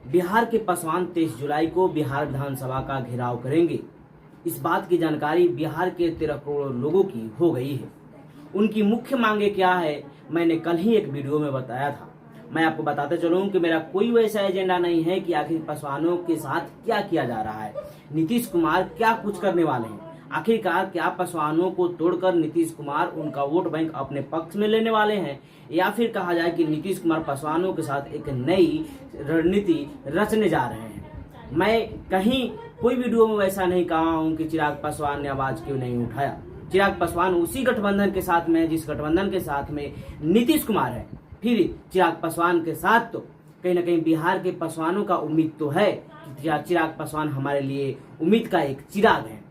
बिहार के पासवान 23 जुलाई को बिहार विधानसभा का घेराव करेंगे। इस बात की जानकारी बिहार के 13 करोड़ लोगों की हो गई है। उनकी मुख्य मांगे क्या है, मैंने कल ही एक वीडियो में बताया था। मैं आपको बताते चलूं कि मेरा कोई वैसा एजेंडा नहीं है कि आखिर पासवानों के साथ क्या किया जा रहा है, नीतीश कुमार क्या कुछ करने वाले हैं। आखिरकार क्या पासवानों को तोड़कर नीतीश कुमार उनका वोट बैंक अपने पक्ष में लेने वाले हैं, या फिर कहा जाए कि नीतीश कुमार पासवानों के साथ एक नई रणनीति रचने जा रहे हैं। मैं कहीं कोई वीडियो में वैसा नहीं कहा हूं कि चिराग पासवान ने आवाज क्यों नहीं उठाया। चिराग पासवान उसी गठबंधन के साथ में, जिस गठबंधन के साथ में नीतीश कुमार है। फिर चिराग पासवान के साथ तो कहीं ना कहीं बिहार के पासवानों का उम्मीद तो है कि चिराग पासवान हमारे लिए उम्मीद का एक चिराग है।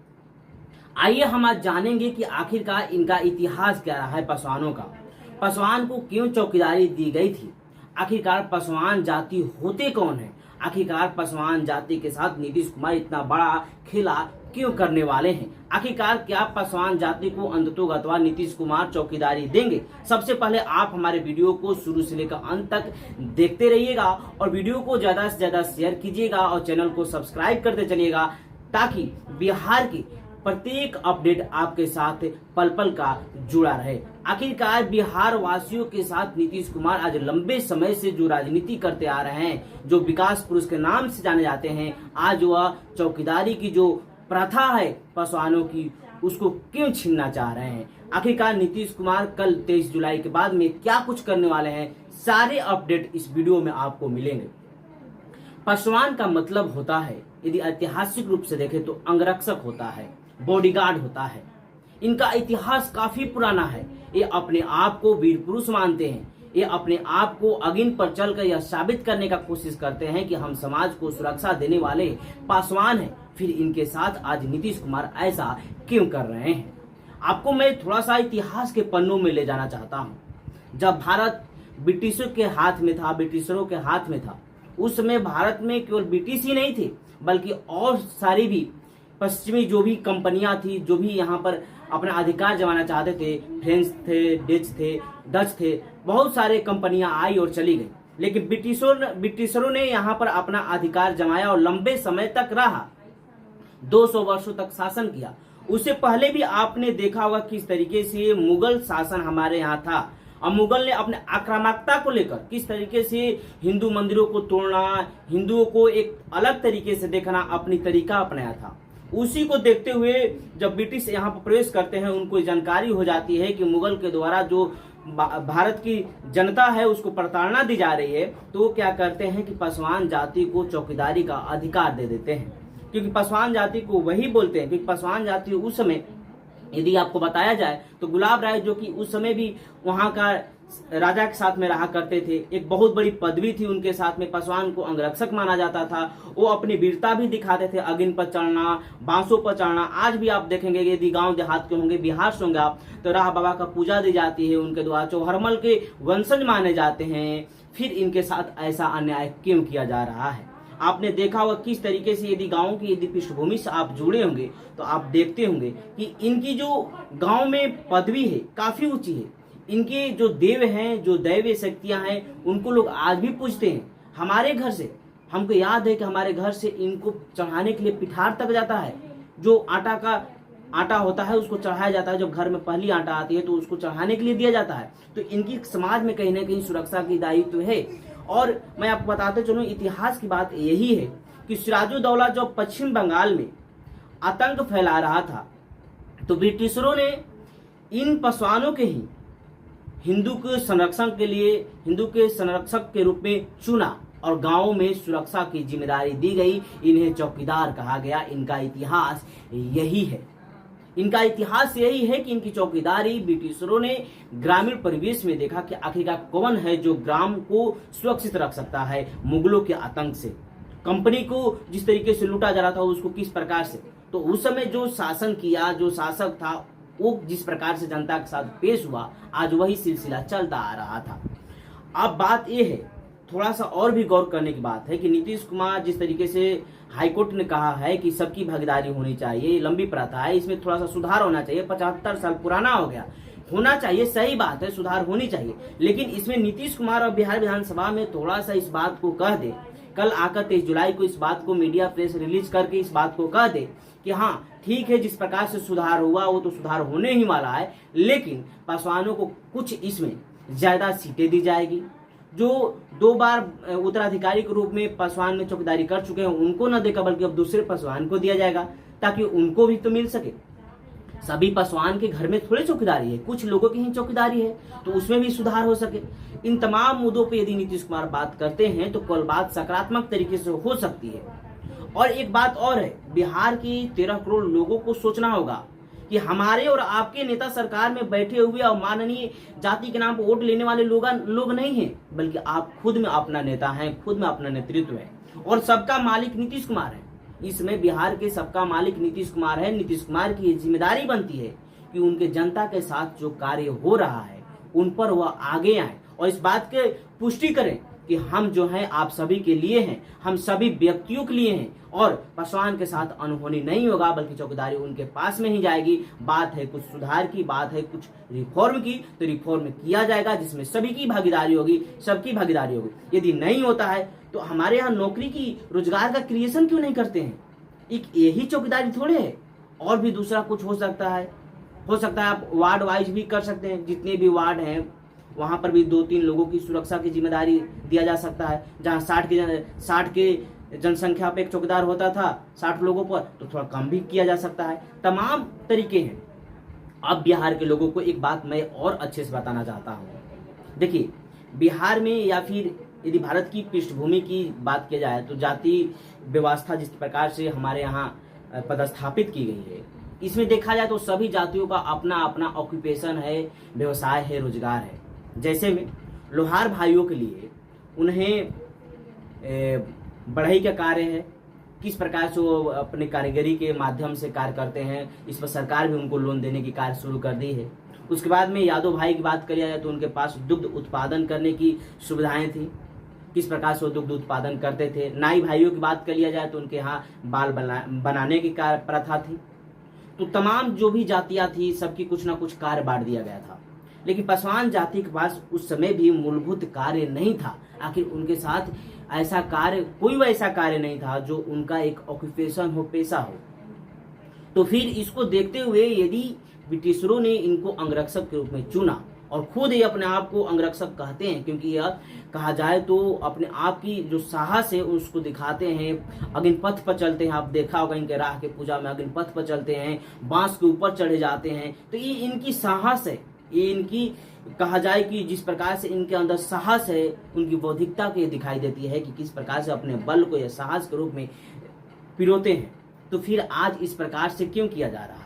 आइए हम आज जानेंगे कि आखिरकार इनका इतिहास क्या रहा है पासवानों का। पासवान को क्यों चौकीदारी दी गई थी, आखिरकार पासवान जाति होते कौन है, आखिरकार पासवान जाति के साथ नीतीश कुमार इतना बड़ा खेला क्यों करने वाले हैं, आखिरकार क्या पासवान जाति को अंततोगत्वा नीतीश कुमार चौकीदारी देंगे। सबसे पहले आप हमारे वीडियो को शुरू से लेकर अंत तक देखते रहिएगा और वीडियो को ज्यादा से ज्यादा शेयर कीजिएगा और चैनल को सब्सक्राइब करते चलिएगा, ताकि बिहार की प्रत्येक अपडेट आपके साथ पल पल का जुड़ा रहे। आखिरकार बिहार वासियों के साथ नीतीश कुमार आज लंबे समय से जो राजनीति करते आ रहे हैं, जो विकास पुरुष के नाम से जाने जाते हैं, आज वह चौकीदारी की जो प्रथा है पासवानों की, उसको क्यों छीनना चाह रहे हैं। आखिरकार नीतीश कुमार कल 23 जुलाई के बाद में क्या कुछ करने वाले हैं, सारे अपडेट इस वीडियो में आपको मिलेंगे। पासवान का मतलब होता है, यदि ऐतिहासिक रूप से देखें तो अंगरक्षक होता है, बॉडीगार्ड होता है। इनका इतिहास काफी पुराना है। ये अपने आप को वीर पुरुष मानते हैं। ये अपने आप को अगिन पर चलकर यह साबित करने का कोशिश करते हैं कि हम समाज को सुरक्षा देने वाले पासवान हैं। फिर इनके साथ आज नीतीश कुमार ऐसा क्यों कर रहे हैं। आपको मैं थोड़ा सा इतिहास के पन्नों में ले जाना चाहता हूं। जब भारत ब्रिटिशों के हाथ में था, ब्रिटिशरों के हाथ में था, उस समय भारत में केवल ब्रिटिश ही नहीं थे, बल्कि और सारी भी पश्चिमी जो भी कंपनियां थी, जो भी यहाँ पर अपना अधिकार जमाना चाहते थे, फ्रेंच थे, डच थे, बहुत सारे कंपनियां आई और चली गई। लेकिन ब्रिटिशरों ने यहाँ पर अपना अधिकार जमाया और लंबे समय तक रहा, 200 वर्षों तक शासन किया। उससे पहले भी आपने देखा होगा किस तरीके से मुगल शासन हमारे यहाँ था, और मुगल ने अपने आक्रामकता को लेकर किस तरीके से हिंदू मंदिरों को तोड़ना, हिंदुओं को एक अलग तरीके से देखना अपनी तरीका अपनाया था। उसी को देखते हुए जब ब्रिटिश यहाँ पर प्रवेश करते हैं, उनको जानकारी हो जाती है कि मुगल के द्वारा जो भारत की जनता है उसको प्रताड़ना दी जा रही है, तो वो क्या करते हैं कि पासवान जाति को चौकीदारी का अधिकार दे देते हैं। क्योंकि पासवान जाति को वही बोलते हैं, क्योंकि पासवान जाति उस समय यदि आपको बताया जाए तो गुलाब राय जो कि उस समय भी वहां का राजा के साथ में रहा करते थे, एक बहुत बड़ी पदवी थी उनके साथ में। पासवान को अंगरक्षक माना जाता था। वो अपनी वीरता भी दिखाते थे, अगिन पर चढ़ना, बांसों पर चढ़ना। आज भी आप देखेंगे यदि गांव देहात के होंगे, बिहार से होंगे आप, तो राह बाबा का पूजा दी जाती है उनके द्वारा। चौहरमल के वंशज माने जाते हैं। फिर इनके साथ ऐसा अन्याय क्यों किया जा रहा है। आपने देखा होगा किस तरीके से, यदि गांव की यदि पृष्ठभूमि से आप जुड़े होंगे तो आप देखते होंगे कि इनकी जो गांव में पदवी है काफी ऊंची है। इनके जो देव हैं, जो दैवीय शक्तियां हैं, उनको लोग आज भी पूजते हैं। हमारे घर से हमको याद है कि हमारे घर से इनको चढ़ाने के लिए पिठार तक जाता है। जो आटा होता है उसको चढ़ाया जाता है। जब घर में पहली आटा आती है तो उसको चढ़ाने के लिए दिया जाता है। तो इनकी समाज में कहीं ना कहीं सुरक्षा की दायित्व है। और मैं आपको बताते चलूं, इतिहास की बात यही है कि सिराजुद्दौला जब पश्चिम बंगाल में आतंक फैला रहा था, तो ब्रिटिशरों ने इन पासवानों के ही हिंदू के संरक्षण के लिए, हिंदू के संरक्षक के रूप में चुना और गांवों में सुरक्षा की जिम्मेदारी दी गई। इन्हें चौकीदार कहा गया। इनका इतिहास यही है। इनका इतिहास यही है कि इनकी चौकीदारी ब्रिटिशरों ने ग्रामीण परिवेश में देखा कि आखिरकार कौन है जो ग्राम को सुरक्षित रख सकता है मुगलों के आतंक से। कंपनी को जिस तरीके से लूटा जा रहा था उसको किस प्रकार से, तो उस समय जो शासन किया, जो शासक था, वो जिस प्रकार से जनता के साथ पेश हुआ, आज वही सिलसिला चलता आ रहा था। अब बात यह है, थोड़ा सा और भी गौर करने की बात है कि नीतीश कुमार जिस तरीके से हाईकोर्ट ने कहा है कि सबकी भागीदारी होनी चाहिए, लंबी प्रथा है, इसमें थोड़ा सा सुधार होना चाहिए। 75 साल पुराना हो गया, होना चाहिए, सही बात है, सुधार होनी चाहिए। लेकिन इसमें नीतीश कुमार और बिहार विधानसभा में थोड़ा सा इस बात को कह दे कल आकर 23 जुलाई को इस बात को मीडिया प्रेस रिलीज करके इस बात को कह दे कि हाँ ठीक है, जिस प्रकार से सुधार हुआ वो तो सुधार होने ही वाला है, लेकिन पासवानों को कुछ इसमें ज्यादा सीटें दी जाएगी। जो 2 बार उत्तराधिकारी के रूप में पासवान में चौकीदारी कर चुके हैं उनको न देकर बल्कि अब दूसरे पासवान को दिया जाएगा, ताकि उनको भी तो मिल सके। सभी पासवान के घर में थोड़े चौकीदारी है, कुछ लोगों की ही चौकीदारी है, तो उसमें भी सुधार हो सके। इन तमाम मुद्दों पे यदि नीतीश कुमार बात करते हैं तो कल बात सकारात्मक तरीके से हो सकती है। और एक बात और है, बिहार की 13 करोड़ लोगों को सोचना होगा कि हमारे और आपके नेता सरकार में बैठे हुए और माननीय जाति के नाम पर वोट लेने वाले लोग नहीं हैं, बल्कि आप खुद में अपना नेता हैं, खुद में अपना नेतृत्व है, और सबका मालिक नीतीश कुमार है। इसमें बिहार के सबका मालिक नीतीश कुमार है। नीतीश कुमार की जिम्मेदारी बनती है कि उनके जनता के साथ जो कार्य हो रहा है उन पर वह आगे आए और इस बात की पुष्टि करें कि हम जो हैं आप सभी के लिए हैं, हम सभी व्यक्तियों के लिए हैं, और पासवान के साथ अनहोनी नहीं होगा, बल्कि चौकीदारी उनके पास में ही जाएगी। बात है कुछ सुधार की, बात है कुछ रिफॉर्म की, तो रिफॉर्म किया जाएगा जिसमें सभी की भागीदारी होगी, सबकी भागीदारी होगी। यदि नहीं होता है तो हमारे यहाँ नौकरी की, रोजगार का क्रिएशन क्यों नहीं करते हैं? एक यही चौकीदारी थोड़े है, और भी दूसरा कुछ हो सकता है। आप वार्ड वाइज भी कर सकते हैं, जितने भी वार्ड हैं वहां पर भी 2-3 लोगों की सुरक्षा की जिम्मेदारी दिया जा सकता है। जहां 60 के जनसंख्या पे एक चौकीदार होता था 60 लोगों पर, तो थोड़ा कम भी किया जा सकता है। तमाम तरीके हैं। अब बिहार के लोगों को एक बात मैं और अच्छे से बताना चाहता हूँ। देखिए, बिहार में या फिर यदि भारत की पृष्ठभूमि की बात की जाए तो जाति व्यवस्था जिस प्रकार से हमारे यहाँ पदस्थापित की गई है, इसमें देखा जाए तो सभी जातियों का अपना अपना ऑक्यूपेशन है, व्यवसाय है, रोजगार है। जैसे में लोहार भाइयों के लिए उन्हें बढ़ई का कार्य है, किस प्रकार से वो अपने कारीगरी के माध्यम से कार्य करते हैं, इस पर सरकार भी उनको लोन देने की कार्य शुरू कर दी है। उसके बाद में यादव भाई की बात करी जाए तो उनके पास दुग्ध उत्पादन करने की सुविधाएं थी, किस प्रकार से वो दुग्ध उत्पादन करते थे। नाई भाइयों की बात कर लिया जाए तो उनके यहाँ बाल बनाने की कार्य प्रथा थी। तो तमाम जो भी जातियां थी सबकी कुछ ना कुछ कार्य बांट दिया गया था, लेकिन पासवान जाति के पास उस समय भी मूलभूत कार्य नहीं था। आखिर उनके साथ ऐसा कार्य, कोई वैसा कार्य नहीं था जो उनका एक ऑक्यूपेशन हो, पेशा हो। तो फिर इसको देखते हुए यदि ब्रिटिशरों ने इनको अंगरक्षक के रूप में चुना, और खुद ये अपने आप को अंगरक्षक कहते हैं, क्योंकि यह कहा जाए तो अपने आप की जो साहस है उसको दिखाते हैं। अग्निपथ पर चलते हैं, आप देखा होगा इनके राह के पूजा में अग्निपथ पर चलते हैं, बांस के ऊपर चढ़े जाते हैं। तो ये इनकी साहस है, ये इनकी कहा जाए कि जिस प्रकार से इनके अंदर साहस है, उनकी बौद्धिकता को दिखाई देती है कि किस प्रकार से अपने बल को या साहस के रूप में पिरोते हैं। तो फिर आज इस प्रकार से क्यों किया जा रहा है?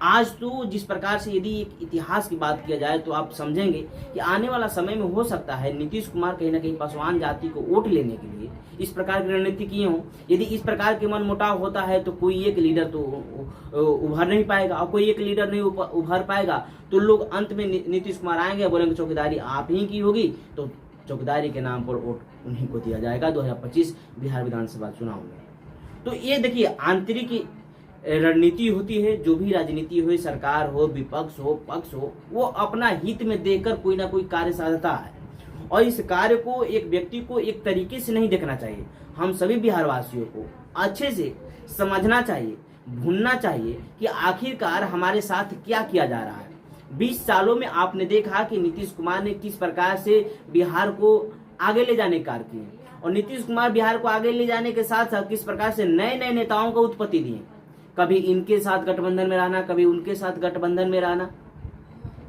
आज तो जिस प्रकार से यदि एक इतिहास की बात किया जाए तो आप समझेंगे कि आने वाला समय में हो सकता है नीतीश कुमार कहीं ना कहीं पासवान जाति को वोट लेने के लिए इस प्रकार की रणनीति किए हों। यदि इस प्रकार के मनमुटाव होता है तो कोई एक लीडर तो उभर नहीं पाएगा, और कोई एक लीडर नहीं उभर पाएगा तो लोग अंत में नीतीश कुमार आएंगे, बोलेंगे चौकीदारी आप ही की होगी, तो चौकीदारी के नाम पर वोट उन्हीं को दिया जाएगा 2025 बिहार विधानसभा चुनाव में। तो ये देखिए, आंतरिक रणनीति होती है। जो भी राजनीति हो, सरकार हो, विपक्ष हो, पक्ष हो, वो अपना हित में देखकर कोई ना कोई कार्य साधता है, और इस कार्य को एक व्यक्ति को एक तरीके से नहीं देखना चाहिए। हम सभी बिहारवासियों को अच्छे से समझना चाहिए, भूनना चाहिए कि आखिरकार हमारे साथ क्या किया जा रहा है। 20 सालों में आपने देखा कि नीतीश कुमार ने किस प्रकार से बिहार को आगे ले जाने का कार्य किए, और नीतीश कुमार बिहार को आगे ले जाने के साथ साथ किस प्रकार से नए नए नेताओं को उत्पत्ति दिए। कभी इनके साथ गठबंधन में रहना, कभी उनके साथ गठबंधन में रहना।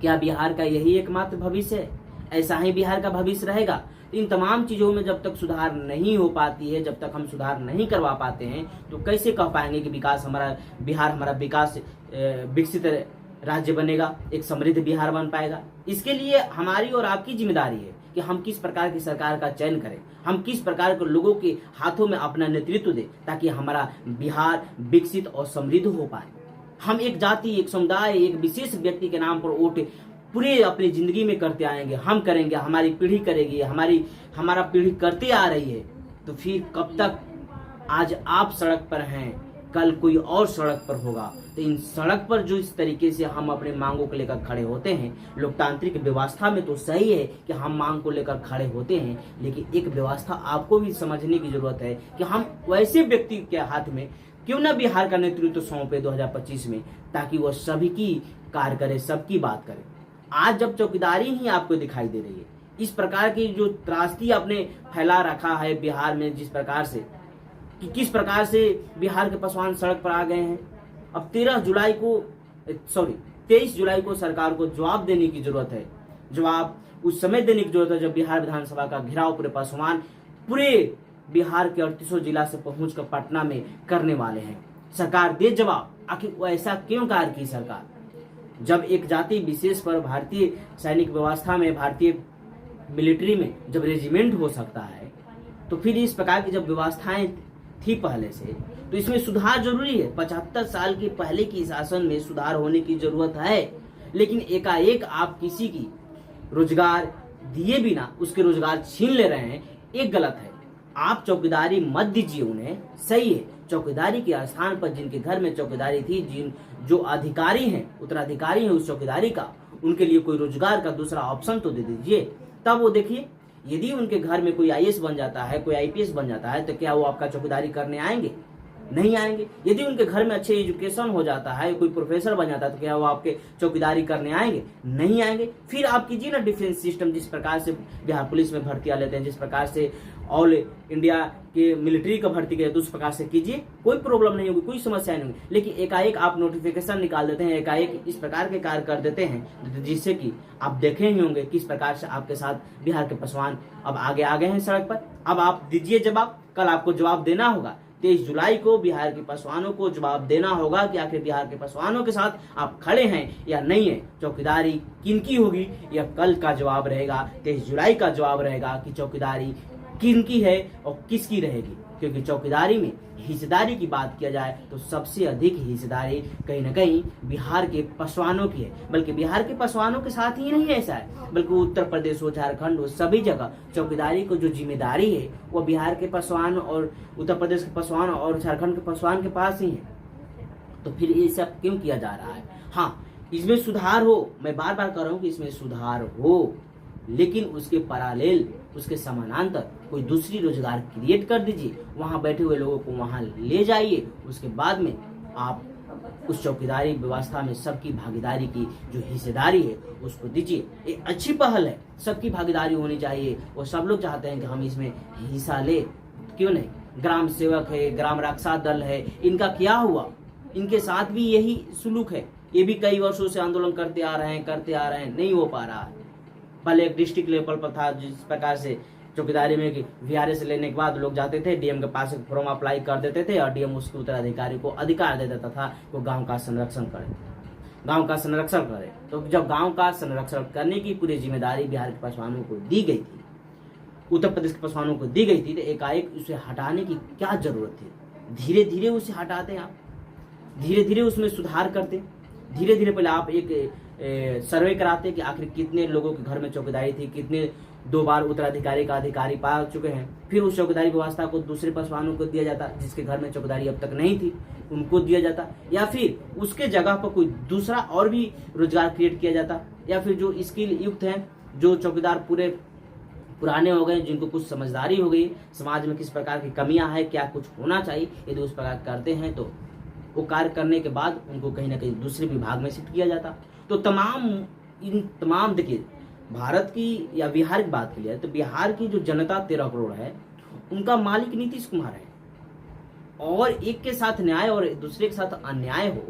क्या बिहार का यही एकमात्र भविष्य है? ऐसा ही बिहार का भविष्य रहेगा? इन तमाम चीजों में जब तक सुधार नहीं हो पाती है, जब तक हम सुधार नहीं करवा पाते हैं, तो कैसे कह पाएंगे कि विकास हमारा, बिहार हमारा विकास विकसित राज्य बनेगा, एक समृद्ध बिहार बन पाएगा? इसके लिए हमारी और आपकी जिम्मेदारी है कि हम किस प्रकार की सरकार का चयन करें, हम किस प्रकार के लोगों के हाथों में अपना नेतृत्व दें, ताकि हमारा बिहार विकसित और समृद्ध हो पाए। हम एक जाति, एक समुदाय, एक विशेष व्यक्ति के नाम पर वोट पूरे अपनी जिंदगी में करते आएंगे, हम करेंगे, हमारी पीढ़ी करेगी, हमारा पीढ़ी करते आ रही है। तो फिर कब तक? आज आप सड़क पर हैं, कल कोई और सड़क पर होगा। तो इन सड़क पर जो इस तरीके से हम अपने मांगों को लेकर खड़े होते हैं, लोकतांत्रिक व्यवस्था में तो सही है कि हम मांग को लेकर खड़े होते हैं, लेकिन एक व्यवस्था आपको भी समझने की जरूरत है कि हम वैसे व्यक्ति के हाथ में क्यों ना बिहार का नेतृत्व सौंपे 2025 में, ताकि वह सभी की कार्य करे, सबकी बात करे। आज जब चौकीदारी ही आपको दिखाई दे रही है, इस प्रकार की जो त्रासदी आपने फैला रखा है बिहार में, जिस प्रकार से कि किस प्रकार से बिहार के पासवान सड़क पर आ गए हैं। अब 23 जुलाई को सरकार को जवाब देने की जरूरत है। जवाब उस समय देने की जरूरत है जब बिहार विधानसभा का घेराव पूरे पासवान पूरे बिहार के 38 जिला से पहुंचकर पटना में करने वाले हैं। सरकार दे जवाब, आखिर वो ऐसा क्यों कार्य की सरकार। जब एक जाति विशेष पर भारतीय सैनिक व्यवस्था में, भारतीय मिलिट्री में जब रेजिमेंट हो सकता है, तो फिर इस प्रकार की जब व्यवस्थाएं थी पहले से, तो इसमें सुधार जरूरी है। 75 साल के पहले की शासन में सुधार होने की जरूरत है, लेकिन एकाएक आप किसी की रोजगार दिए बिना उसके रोजगार छीन ले रहे हैं, एक गलत है। आप चौकीदारी मत दीजिए उन्हें, सही है। चौकीदारी के स्थान पर जिनके घर में चौकीदारी थी, जो अधिकारी हैं, उत्तराधिकारी हैं उस चौकीदारी का, उनके लिए कोई रोजगार का दूसरा ऑप्शन तो दे दीजिए। तब वो देखिए, यदि उनके घर में कोई आईएएस बन जाता है, कोई आईपीएस बन जाता है, तो क्या वो आपका चौकीदारी करने आएंगे? नहीं आएंगे। यदि उनके घर में अच्छे एजुकेशन हो जाता है, कोई प्रोफेसर बन जाता है, तो क्या वो आपके चौकीदारी करने आएंगे? नहीं आएंगे। फिर आप कीजिए ना डिफेंस सिस्टम, जिस प्रकार से बिहार पुलिस में भर्तियां लेते हैं, जिस प्रकार से ऑल इंडिया के मिलिट्री का भर्ती किया, तो उस प्रकार से कीजिए, कोई प्रॉब्लम नहीं होगी, कोई समस्या नहीं होगी। लेकिन एकाएक आप नोटिफिकेशन निकाल देते हैं, एकाएक इस प्रकार के कार्य कर देते हैं, जिससे कि आप देखे ही होंगे किस प्रकार से आपके साथ बिहार के पासवान अब आगे आ गए हैं सड़क पर। अब आप दीजिए जवाब, कल आपको जवाब देना होगा। 23 जुलाई को बिहार के पासवानों को जवाब देना होगा कि आखिर बिहार के पासवानों के साथ आप खड़े हैं या नहीं है। चौकीदारी किनकी होगी, यह कल का जवाब रहेगा, 23 जुलाई का जवाब रहेगा कि चौकीदारी किनकी है और किसकी रहेगी। क्योंकि चौकीदारी में हिस्सेदारी की बात किया जाए तो सबसे अधिक हिस्सेदारी कहीं ना कहीं बिहार के पासवानों की है। बल्कि बिहार के पासवानों के साथ ही नहीं ऐसा है, बल्कि उत्तर प्रदेश हो, झारखंड हो, सभी जगह चौकीदारी को जो जिम्मेदारी है वो बिहार के पासवान और उत्तर प्रदेश के पासवान और झारखंड के पासवान के पास ही है। तो फिर ये सब क्यों किया जा रहा है? हाँ, इसमें सुधार हो, मैं बार बार कह रहा हूँ कि इसमें सुधार हो, लेकिन उसके पैरेलल, उसके समानांतर कोई दूसरी रोजगार क्रिएट कर दीजिए। वहां बैठे हुए लोगों को वहां ले जाइए, उसके बाद में आप उस चौकीदारी व्यवस्था में सबकी भागीदारी की जो हिस्सेदारी है उसको दीजिए। एक अच्छी पहल है, सबकी भागीदारी होनी चाहिए। वो सब लोग चाहते हैं कि हम इसमें हिस्सा ले, क्यों नहीं। ग्राम सेवक है, ग्राम रक्षा दल है, इनका क्या हुआ? इनके साथ भी यही सुलूक है। ये भी कई वर्षों से आंदोलन करते आ रहे हैं, नहीं हो पा रहा है। पहले एक डिस्ट्रिक्ट लेवल पर था, जिस प्रकार से चौकीदारी में कि वीआरएस लेने के बाद लोग जाते थे, डीएम के पास एक फॉर्म अप्लाई कर देते थे और डीएम उसके उत्तराधिकारी को अधिकार दे देता था वो गांव का संरक्षण करे। तो जब गांव का संरक्षण करने की पूरी जिम्मेदारी बिहार के पासवानों को दी गई थी, उत्तर प्रदेश के पासवानों को दी गई थी, तो एकाएक उसे हटाने की क्या जरूरत थी? धीरे धीरे उसे हटाते आप, धीरे धीरे उसमें सुधार करते, धीरे धीरे पहले आप एक सर्वे कराते कि आखिर कितने लोगों के घर में चौकीदारी थी, कितने 2 बार उत्तराधिकारी का अधिकारी पा चुके हैं। फिर उस चौकीदारी व्यवस्था को दूसरे पासवानों को दिया जाता, जिसके घर में चौकीदारी अब तक नहीं थी उनको दिया जाता, या फिर उसके जगह पर कोई दूसरा और भी रोजगार क्रिएट किया जाता, या फिर जो स्किल युक्त हैं, जो चौकीदार पूरे पुराने हो गए, जिनको कुछ समझदारी हो गई, समाज में किस प्रकार की कमियां हैं, क्या कुछ होना चाहिए, यदि उस प्रकार करते हैं तो वो कार्य करने के बाद उनको कहीं ना कहीं दूसरे विभाग में शिफ्ट किया जाता। तो इन तमाम देखिए, भारत की या बिहार की बात की जाए तो बिहार की जो जनता 13 करोड़ है, उनका मालिक नीतीश कुमार है। और एक के साथ न्याय और दूसरे के साथ अन्याय हो,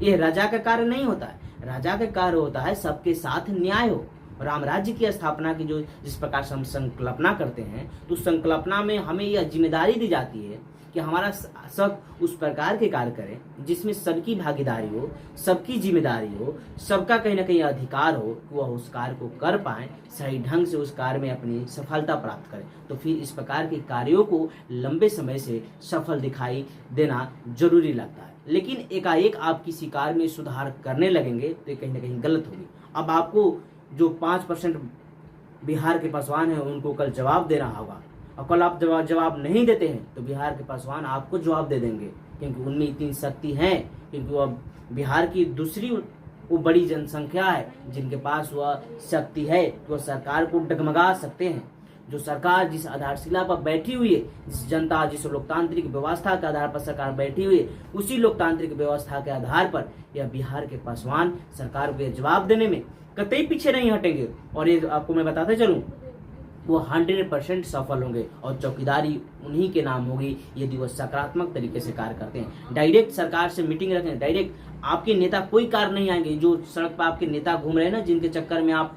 यह राजा का कार्य नहीं होता है। राजा का कार्य होता है सबके साथ न्याय हो। राम राज्य की स्थापना की जो जिस प्रकार से हम संकल्पना करते हैं, तो संकल्पना में हमें यह जिम्मेदारी दी जाती है कि हमारा सब उस प्रकार के कार्य करें जिसमें सबकी भागीदारी हो, सबकी जिम्मेदारी हो, सबका कहीं ना कहीं अधिकार हो कि वह उस कार्य को कर पाए, सही ढंग से उस कार्य में अपनी सफलता प्राप्त करें। तो फिर इस प्रकार के कार्यों को लंबे समय से सफल दिखाई देना जरूरी लगता है। लेकिन एकाएक आप किसी कार्य में सुधार करने लगेंगे तो कहीं ना कहीं गलत होगी। अब आपको जो 5% बिहार के पासवान हैं उनको कल जवाब देना होगा। और कल आप जवाब नहीं देते हैं तो बिहार के पासवान आपको जवाब दे देंगे, क्योंकि उनमें इतनी शक्ति है, क्योंकि वह बिहार की दूसरी वो बड़ी जनसंख्या है जिनके पास वह शक्ति है कि वह सरकार को डगमगा सकते हैं। जो सरकार जिस आधारशिला पर बैठी हुई है, जिस जनता जिस लोकतांत्रिक व्यवस्था के आधार पर सरकार बैठी हुई है, उसी लोकतांत्रिक व्यवस्था के आधार पर यह बिहार के पासवान सरकार को जवाब देने में कतई पीछे नहीं हटेंगे। और ये आपको मैं बताते चलूं, वो 100% सफल होंगे और चौकीदारी उन्हीं के नाम होगी यदि वो सकारात्मक तरीके से कार्य करते हैं। डायरेक्ट सरकार से मीटिंग रखें, डायरेक्ट आपके नेता कोई कार्य नहीं आएंगे। जो सड़क पर आपके नेता घूम रहे हैं ना, जिनके चक्कर में आप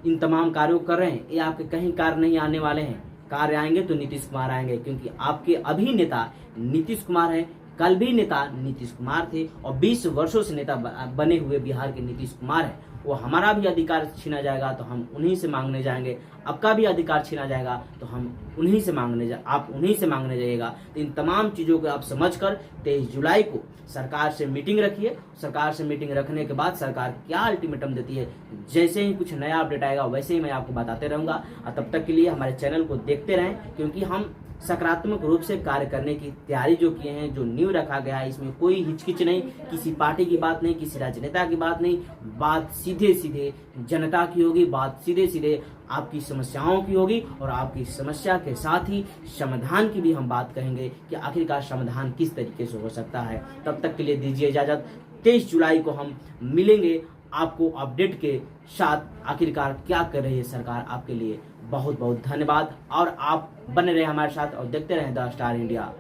इन तमाम कार्यों कर रहे हैं, ये आपके कहीं कार्य नहीं आने वाले हैं। कार्य आएंगे तो नीतीश कुमार आएंगे, क्योंकि आपके अभी नेता नीतीश कुमार है, कल भी नेता नीतीश कुमार थे और 20 वर्षों से नेता बने हुए बिहार के नीतीश कुमार है। वो हमारा भी अधिकार छीना जाएगा तो हम उन्हीं से मांगने जाएंगे, आपका भी अधिकार छीना जाएगा तो हम उन्हीं से आप उन्हीं से मांगने जाइएगा। तो इन तमाम चीज़ों को आप समझकर 23 जुलाई को सरकार से मीटिंग रखिए। सरकार से मीटिंग रखने के बाद सरकार क्या अल्टीमेटम देती है, जैसे ही कुछ नया अपडेट आएगा वैसे ही मैं आपको बताते रहूँगा। और तब तक के लिए हमारे चैनल को देखते रहें, क्योंकि हम सकारात्मक रूप से कार्य करने की तैयारी जो किए हैं, जो नींव रखा गया है, इसमें कोई हिचकिच नहीं, किसी पार्टी की बात नहीं, किसी राजनेता की बात नहीं। बात सीधे सीधे जनता की होगी, बात सीधे सीधे आपकी समस्याओं की होगी और आपकी समस्या के साथ ही समाधान की भी हम बात कहेंगे कि आखिरकार समाधान किस तरीके से हो सकता है। तब तक के लिए दीजिए इजाजत। 23 जुलाई को हम मिलेंगे आपको अपडेट के साथ, आखिरकार क्या कर रही है सरकार आपके लिए। बहुत बहुत धन्यवाद और आप बने रहे हमारे साथ और देखते रहें द स्टार इंडिया।